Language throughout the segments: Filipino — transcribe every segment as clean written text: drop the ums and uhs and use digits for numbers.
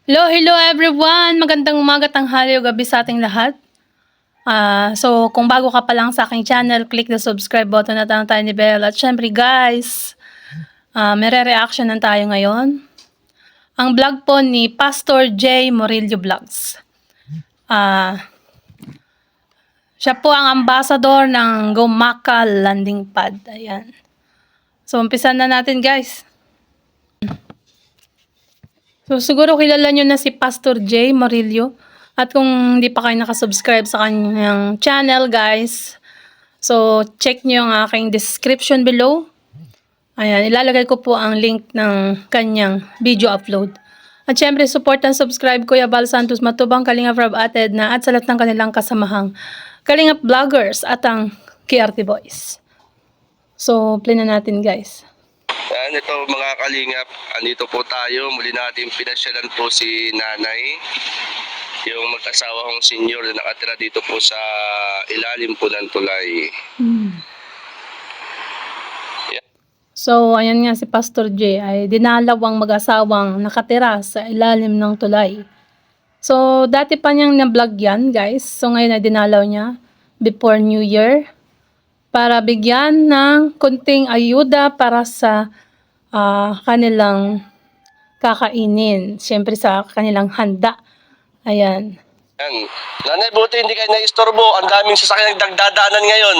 Hello, hello everyone! Magandang umaga, tanghali o gabi sa ating lahat. So, kung bago ka pa lang sa aking channel, click the subscribe button at ang tiny bell. At syempre guys, may reaction tayo ngayon. Ang vlog po ni Pastor J. Morillo Vlogs. Siya po ang ambassador ng Gumaka Landing Pad. Ayan. So, umpisan na natin guys. So, siguro kilala nyo na si Pastor J. Morillo. At kung hindi pa kayo nakasubscribe sa kanyang channel, guys, so check nyo yung aking description below. Ayan, ilalagay ko po ang link ng kanyang video upload. At syempre, support and subscribe Kuya Bal Santos Matubang, Kalingap Rob Ated na at sa lahat ng kanilang kasamahang Kalingap Vloggers at ang KRT Boys. So, play na natin guys. Yan, ito mga kalingap, andito po tayo, muli natin pinasyalan po si nanay, yung mag-asawa kong senior na nakatira dito po sa ilalim po ng tulay. Yan. So, ayan nga si Pastor J ay dinalawang mag-asawang nakatira sa ilalim ng tulay. So, dati pa niyang na-vlog yan guys, so ngayon ay dinalaw niya before New Year para bigyan ng konting ayuda para sa kanilang kakainin. Siyempre sa kanilang handa. Ayan. Yan. Nanay, buti hindi kayo na-istorbo. Ang daming sasakyan nagdadaanan ngayon.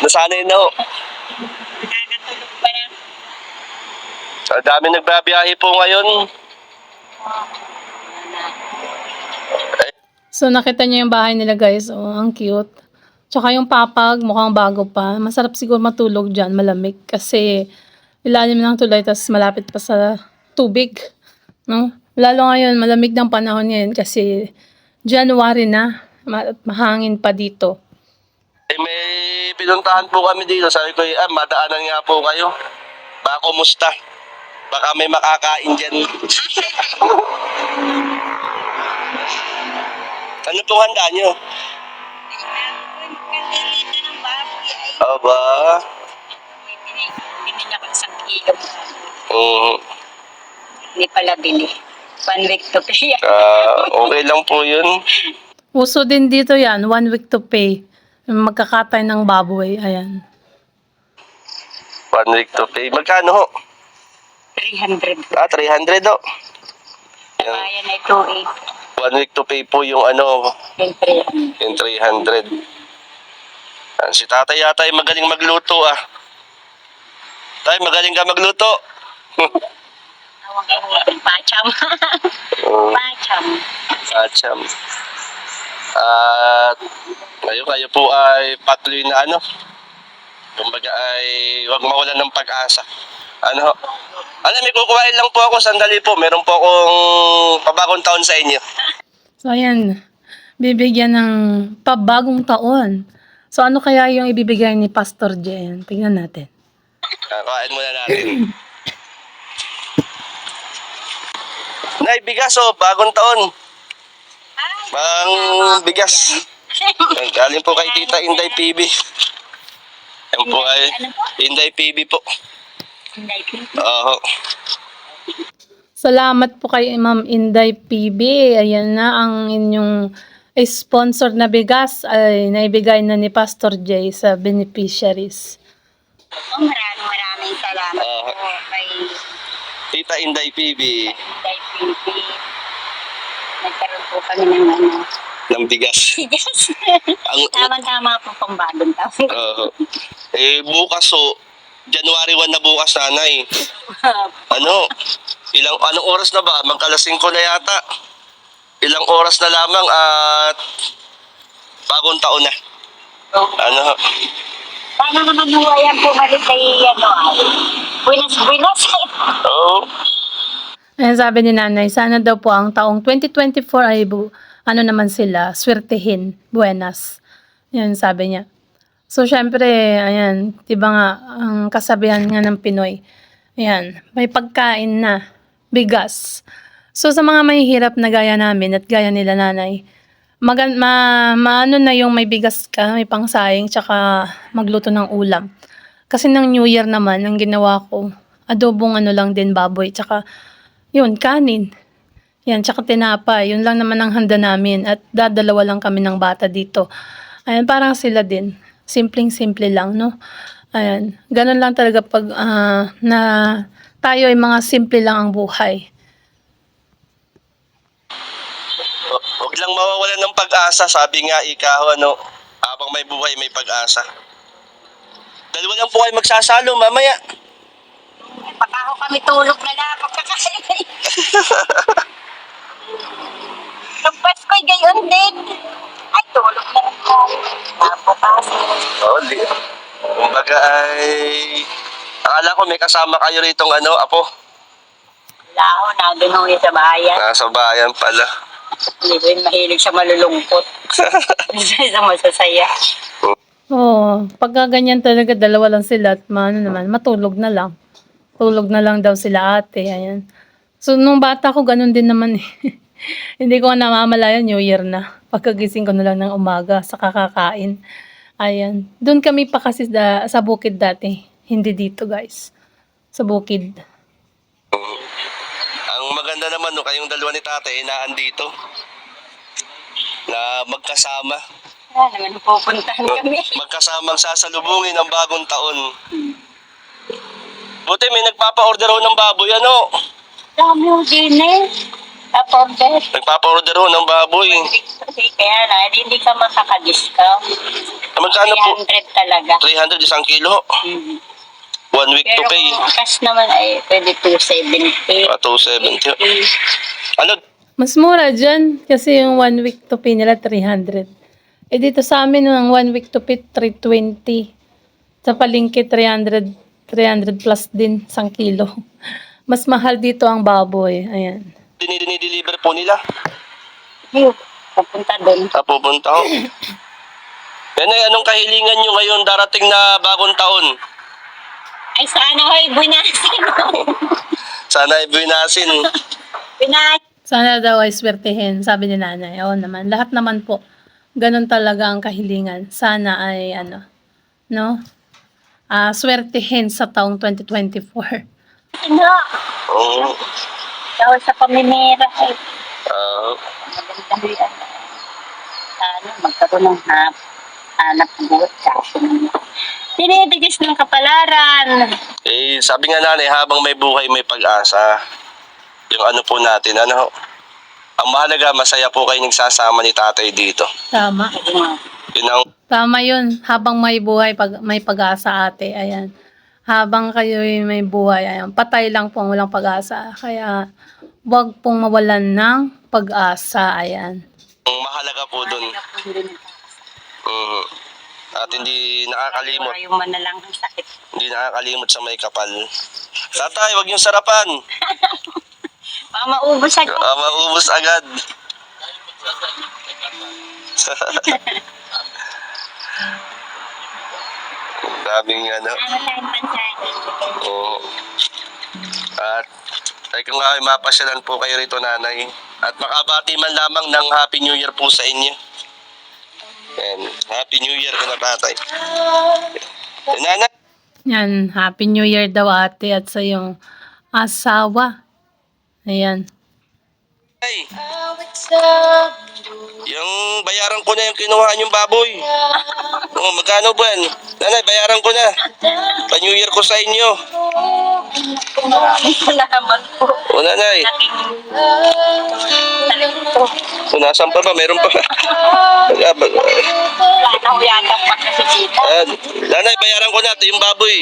Nasanay na ho. So, ang daming nagbabiyahe po ngayon. So, nakita niyo yung bahay nila guys. Oh, ang cute. Tsaka yung papag, mukhang bago pa. Masarap siguro matulog dyan, malamig. Kasi ilalim ng tulay, tas malapit pa sa tubig. No? Lalo ngayon, malamig ng panahon ngayon kasi January na. Mahangin pa dito. May pinuntahan po kami dito. Sabi ko, madaanan nga po kayo. Baka kumusta? Baka may makakain dyan. Ano pong handa nyo? Aba. Binili ako isang kilo. Hindi pala bili. 1 week to pay. Okay lang po yun. Uso din dito yan, 1 week to pay. Magkakatay ng baboy, ayan. 1 week to pay. Magkano ho? 300. 300 ho. Bayan ay 280. 1 week to pay po yung ano, Yung 300. yung 300. Si tatay yata ay magaling magluto Tay, magaling ka magluto. Tawag ko pacham. Pacham. Acham. At ngayon kayo po ay patuloy na kumbaga ay huwag mawalan ng pag-asa. May kukuhain lang po ako, sandali po. Meron po akong pabagong taon sa inyo. So, ayan. Bibigyan ng pabagong taon. So, ano kaya yung ibibigay ni Pastor J? Tingnan natin. Kain muna natin. Nay, bigas bagong taon. Bang bigas. Galing po kay Tita Inday PB. Yan po ay Inday PB po. Oo. Salamat po kay Ma'am Inday PB. Ayan na ang inyong sponsor na bigas ay naibigay na ni Pastor J sa beneficiaries. Maraming salamat po kay Tita Inday PB. Inday PB. Nagkaroon po kami ng Ng bigas. bigas. Ang Tama-tama po pang bagong taon. bukas January 1 na bukas, nanay. Anong oras na ba? Magkalasing ko na yata. Ilang oras na lamang at bagong taon na. Paano naman huwayan po malit ay Buenas. Oo. Ayan sabi ni Nanay, sana daw po ang taong 2024 ay naman sila, swertehin, buenas. Yan sabi niya. So, syempre, ayan, diba nga, ang kasabihan nga ng Pinoy, ayan, may pagkain na, bigas. So, sa mga mahihirap na gaya namin at gaya nila Nanay, maano na yung may bigas ka, may pangsaing, tsaka magluto ng ulam. Kasi ng New Year naman, ang ginawa ko, adobong ano lang din baboy, tsaka yun, kanin. Yan, tsaka tinapay. Yun lang naman ang handa namin at dadalawa lang kami ng bata dito. Ayan, parang sila din. Simpleng-simple lang, no? Ayan, ganun lang talaga pag na tayo ay mga simple lang ang buhay. Huwag lang mawawalan ng pag-asa, sabi nga ikaw, ano, habang may buhay, may pag-asa. Dalawa lang po kayo magsasalo, mamaya. Baka ako kami tulog na lang pagkakain. Ang Pasko'y gayon din. Ay, tulog na lang tayo. Nabukas. Oo, kumbaga ay... Akala ko may kasama kayo rito ano, apo. Wala ako, nandun ako sa bayan. Nasa bayan pala. Hindi ko yun mahilig siya malulungkot. Isa masasaya. Oo, pagka ganyan talaga, dalawa lang sila at ano naman, matulog na lang. Tulog na lang daw sila ate, ayan. So, nung bata ko, ganun din naman eh. Hindi ko namamalayan, New Year na. Pagkagising ko na lang ng umaga sa kakakain. Ayan. Doon kami pa kasi sa bukid dati. Hindi dito, guys. Sa bukid. Ang maganda naman, no, kayong dalawa ni tatay, naandito. Na magkasama. Wala naman pupuntahan kami. Magkasamang sasalubungin ang bagong taon. Buti may nagpapa-order ho ng baboy, ano? Dami yung din eh. Tapos, Nagpapa-order ho ng baboy. kaya na, hindi ka makaka-discount. Magkano po? 300 talaga. 300 isang kilo. Mhm. 1 week to Pero pay. kung cash naman ay pwede 270. 270. Ano? Mas mura dyan. Kasi yung 1 week to pay nila, 300. Eh dito sa amin, yung 1 week to pay, 320. Sa palengke, 300 plus din, 1 kilo. Mas mahal dito ang baboy. Ayan. Dinideliver po nila. Ayun, pupunta doon. Pupunta ho. Yan ay, anong kahilingan nyo ngayon darating na bagong taon? Ay, sana ho'y bunasin. Sana ay buwinasin. Bunas. Sana daw ay swertehin, sabi ni nanay. Oo naman. Lahat naman po. Ganun talaga ang kahilingan. Sana ay no? Swertehin sa taong 2024. Ano? Oo. Dahil sa pamimira ay magandang yan. Sana magkaroon ng hanap buhat sa akin. Tinitigis ng kapalaran. Eh, sabi nga nanay, habang may buhay, may pag-asa. Yung ano po natin, ano ho? Ang mahalaga, masaya po kayo nagsasama ni tatay dito. Tama. Yun ang Tama yun. Habang may buhay, may pag-asa ate. Ayan. Habang kayo may buhay, ayan. Patay lang po, walang pag-asa. Kaya, wag pong mawalan ng pag-asa. Ayan. ang mahalaga po dun. At hindi nakakalimot. Yung manalang sakit. Hindi nakakalimot sa may kapal. Tatay, wag yung sarapan. Baka maubos agad. Maubos agad. Daming ano. Ano tayong pansahin? Oo. At ay kung nga mapasyalan po kayo rito nanay. At makabati man lamang ng Happy New Year po sa inyo. And Happy New Year ka na tatay. Nanay. Yan. Happy New Year daw ate at sa iyong asawa. Ayan. Ay, yung bayaran ko na yung kinuha niyong baboy. Oh, magkano ba yan? Nanay, bayaran ko na. Pa-New Year ko sa inyo. Maraming salamat po. O nanay. Laking talento. O nasan pa ba? Meron pa. Wala na ho yata pagkasisita. Nanay, bayaran ko na. Ito yung baboy.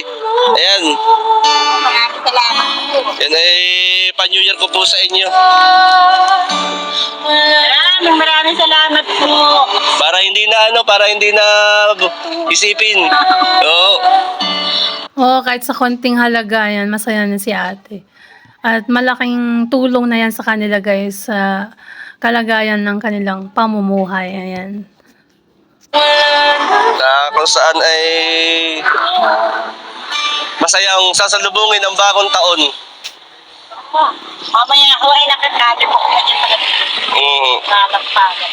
Ayan. Maraming salamat po. Yan ay pa-New Year ko po sa inyo. Maraming salamat po. Para hindi na isipin. Oo. Oo, kahit sa konting halaga yan, masaya na si ate. At malaking tulong na yan sa kanila guys sa kalagayan ng kanilang pamumuhay. Ayan. Na kung saan ay masayang sasalubungin ang bagong taon. Mamaya ako ay nakakali mo ko dyan pala. Nalampagan.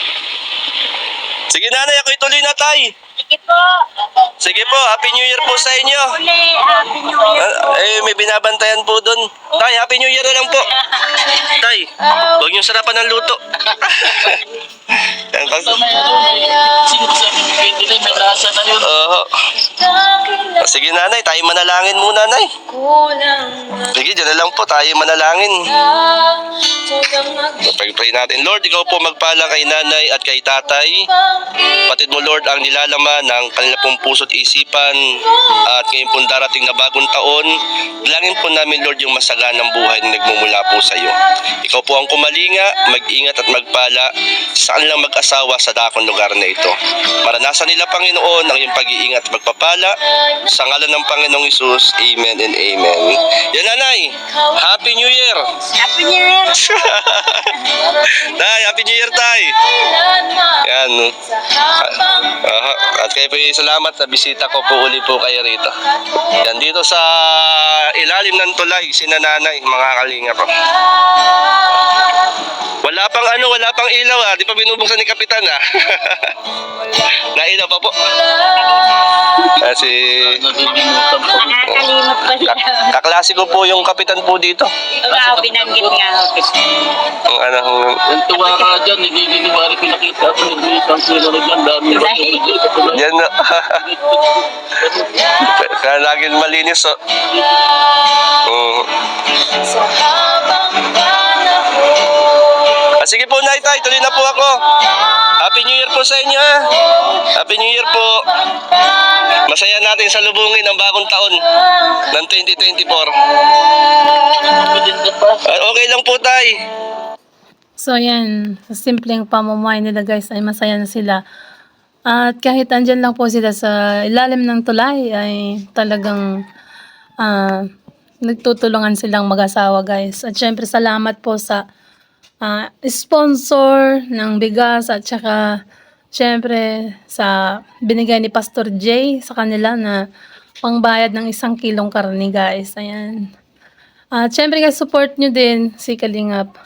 Sige nanay, ako ituloy na tay. Sige po. Sige po, Happy New Year po sa inyo. Uli, Happy New Year po. May binabantayan po doon. Tay, Happy New Year na lang po. Tay, huwag niyong sarapan ng luto. Yan, May lasa na yun. Oo. Sige nanay, tayo manalangin muna nay. Sige, dyan na lang po, tayo manalangin. Pag-pray natin. Lord, ikaw po magpala kay nanay at kay tatay. Patid mo Lord ang nilalaman ng kanila pong puso't isipan at ngayon pong darating na bagong taon. Bilangin po namin Lord yung masaganang buhay na nagmumula po sa iyo. Ikaw po ang kumalinga, mag-ingat at magpala sa kanilang mag-asawa sa dakong lugar na ito. Maranasan nila Panginoon ang iyong pag-iingat at magpapala sa ngalan ng Panginoong Isus. Amen and amen. Yan nanay, Happy New Year! Happy New Year. Tay, Happy New Year tay! Yan. At kayo po salamat na bisita ko po uli po kayo rito. Yan dito sa ilalim ng tulay, sinananay, mga kalinga po. Wala pang ilaw ah. Di pa binubuksan ni Kapitan ah. Nailaw pa po. Kasi Nalilimutan ko. Nakakalimot pa siya. kaklase ko po yung Kapitan po dito. Ikaw, binanggit nga ako. Ang ano, Ang tuwa ka dyan, hindi wari pinakita ko. Hindi isang sila na dyan. Dami ba? yan no. Kaya laging malinis oh. Sige po, Nay, tay, tuloy na po ako. Happy New Year po sa inyo. ah. Happy New Year po. Masaya natin sa lubungin ang bagong taon ng 2024. Okay lang po, tay. So yan, sa simpleng pamumuhay nila guys ay masaya na sila. At kahit andyan lang po sila sa ilalim ng tulay ay talagang nagtutulungan silang mag-asawa guys. At syempre salamat po sa sponsor ng bigas at saka syempre sa binigay ni Pastor J sa kanila na pangbayad ng 1 kilong karne guys. Ayan. At syempre guys, support nyo din si Kalingap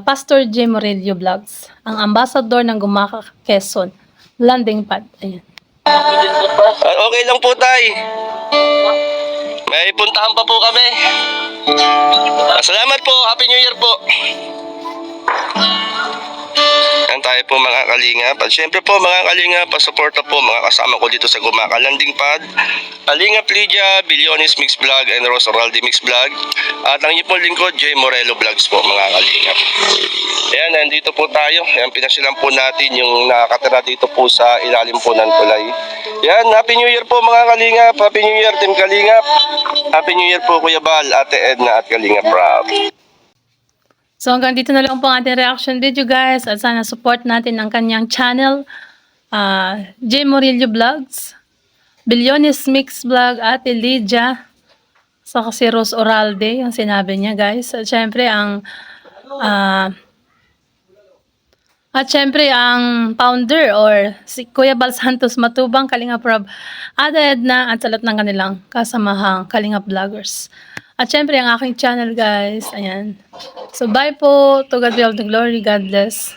Pastor J. Morelio Vlogs, ang ambassador ng Gumaka, Quezon, landing pad. Ayan. Okay lang po, tay. May puntahan pa po kami. Salamat po. Happy New Year po. Yan tayo po mga kalingap. At syempre po mga kalingap, pasuporta po mga kasama ko dito sa Gumaka Landing Pad, Kalingap Lydia, Bilyones Mix Vlog, and Rose Oraldi Mix Vlog. At ang inyong lingkod, J. Morello Vlogs po mga kalingap. Ayan, nandito po tayo. Ayan, pinasilan po natin yung nakakatira dito po sa ilalim po ng tulay. Yan, Happy New Year po mga kalingap. Happy New Year, Team Kalingap. Happy New Year po Kuya Bal, Ate Edna at Kalingap Rob. So hanggang dito na lang po ang ating reaction video guys. At sana support natin ang kanyang channel, J. Morello Vlogs, Bilyones Mix Vlog, Ate Lydia, saka si Rose Oralde, yung sinabi niya guys. At syempre ang founder or si Kuya Bal Santos Matubang, Kalingap Rob, Ate Edna at sa lahat ng kanilang kasamahang Kalingap Vloggers. At syempre ang aking channel guys, ayan. So bye po, to God be all the glory, God bless.